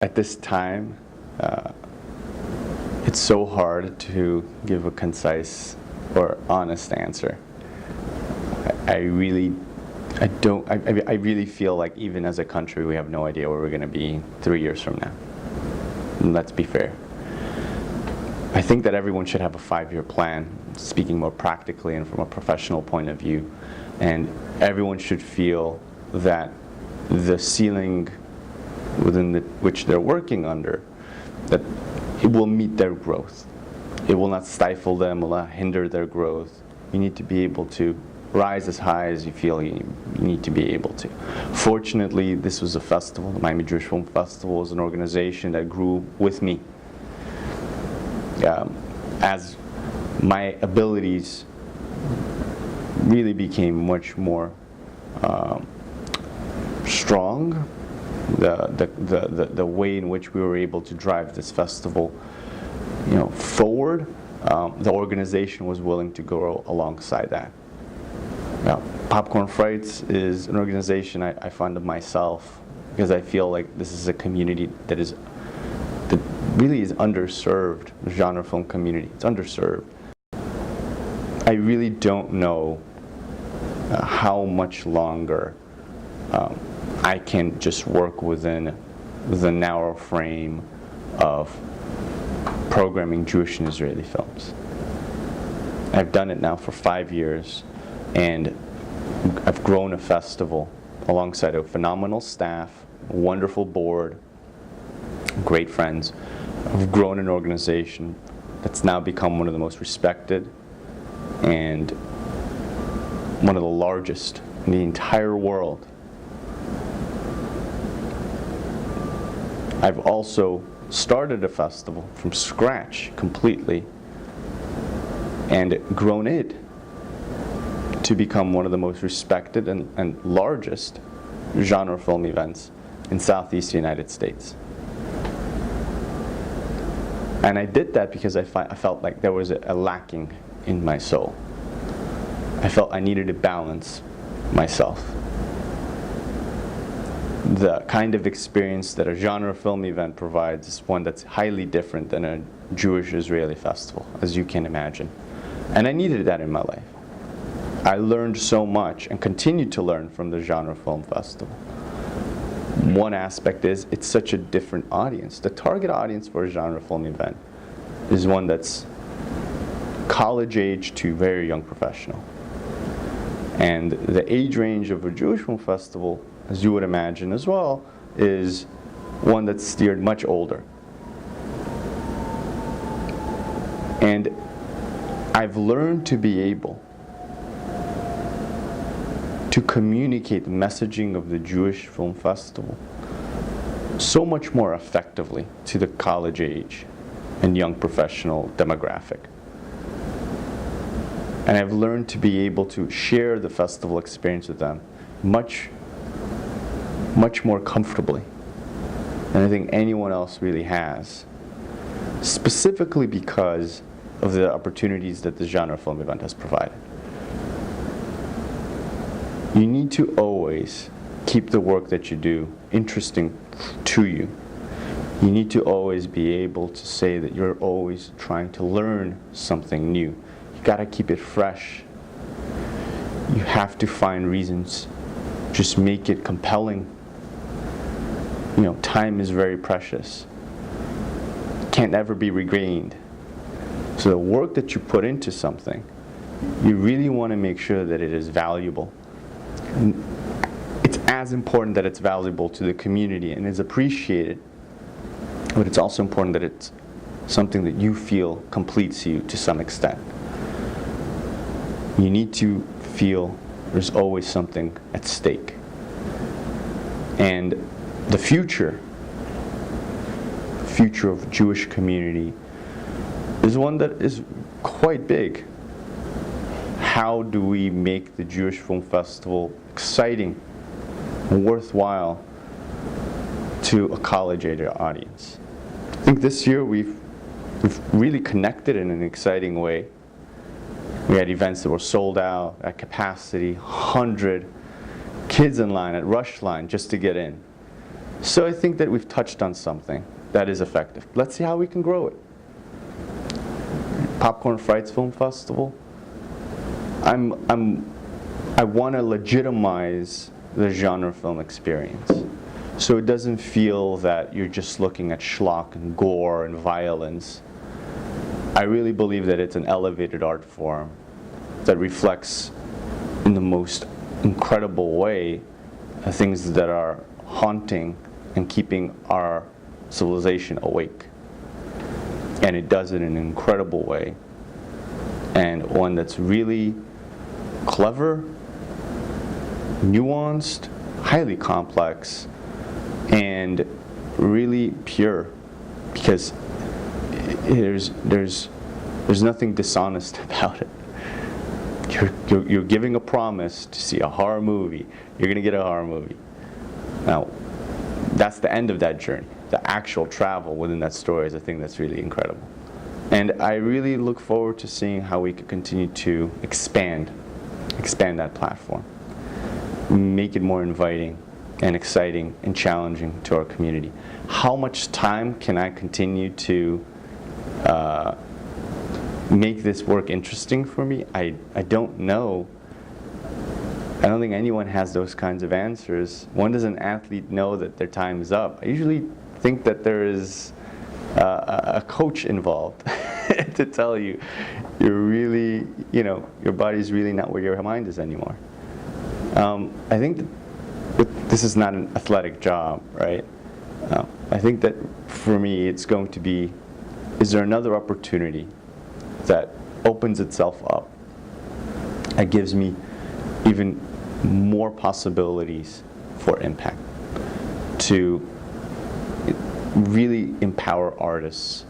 At this time, it's so hard to give a concise or honest answer. I really feel like even as a country, we have no idea where we're going to be 3 years from now. And let's be fair. I think that everyone should have a 5-year plan, speaking more practically and from a professional point of view. And everyone should feel that the ceiling within which they're working under, that it will meet their growth. It will not stifle them, will not hinder their growth. You need to be able to rise as high as you feel you need to be able to. Fortunately, this was a festival. The Miami Jewish Film Festival is an organization that grew with me. As my abilities really became much more strong, the way in which we were able to drive this festival, forward, the organization was willing to go alongside that. Now, Popcorn Frights is an organization I funded myself because I feel like this is a community that really is underserved. The genre film community, it's underserved. I really don't know how much longer I can just work within the narrow frame of programming Jewish and Israeli films. I've done it now for 5 years, and I've grown a festival alongside a phenomenal staff, a wonderful board, great friends. I've grown an organization that's now become one of the most respected and one of the largest in the entire world. I've also started a festival from scratch completely and grown it to become one of the most respected and largest genre film events in Southeast United States. And I did that because I felt like there was a lacking in my soul. I felt I needed to balance myself. The kind of experience that a genre film event provides is one that's highly different than a Jewish-Israeli festival, as you can imagine. And I needed that in my life. I learned so much and continue to learn from the genre film festival. One aspect is it's such a different audience. The target audience for a genre film event is one that's college age to very young professional. And the age range of a Jewish film festival, as you would imagine as well, is one that's steered much older. And I've learned to be able to communicate the messaging of the Jewish Film Festival so much more effectively to the college age and young professional demographic. And I've learned to be able to share the festival experience with them much more comfortably than I think anyone else really has, specifically because of the opportunities that the genre film event has provided. You need to always keep the work that you do interesting to you. You need to always be able to say that you're always trying to learn something new. You gotta keep it fresh. You have to find reasons. Just make it compelling. Time is very precious. Can't ever be regained. So the work that you put into something, you really want to make sure that it is valuable. And it's as important that it's valuable to the community and is appreciated, but it's also important that it's something that you feel completes you to some extent. You need to feel there's always something at stake. And the future of Jewish community is one that is quite big. How do we make the Jewish Film Festival exciting and worthwhile to a college-age audience? I think this year we've really connected in an exciting way. We had events that were sold out at capacity, 100 kids in line at rush line just to get in. So I think that we've touched on something that is effective. Let's see how we can grow it. Popcorn Frights Film Festival. I want to legitimize the genre film experience, so it doesn't feel that you're just looking at schlock and gore and violence. I really believe that it's an elevated art form that reflects in the most incredible way things that are haunting and keeping our civilization awake. And it does it in an incredible way, and one that's really clever, nuanced, highly complex, and really pure, because there's nothing dishonest about it. You're giving a promise to see a horror movie. You're going to get a horror movie. Now, that's the end of that journey. The actual travel within that story is a thing that's really incredible. And I really look forward to seeing how we could continue to expand that platform, make it more inviting and exciting and challenging to our community. How much time can I continue to make this work interesting for me? I don't know. I don't think anyone has those kinds of answers. When does an athlete know that their time is up? I usually think that there is a coach involved to tell you you're really, your body's really not where your mind is anymore. I think that this is not an athletic job, right? I think that for me it's going to be, is there another opportunity that opens itself up, that gives me even more possibilities for impact, to really empower artists,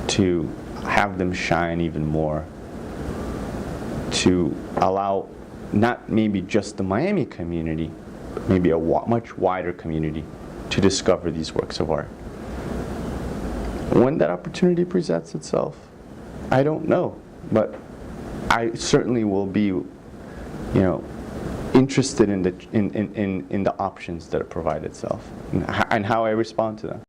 to have them shine even more, to allow not maybe just the Miami community, but maybe a much wider community to discover these works of art. When that opportunity presents itself, I don't know, but I certainly will be, interested in the options that it provide itself, and how I respond to them.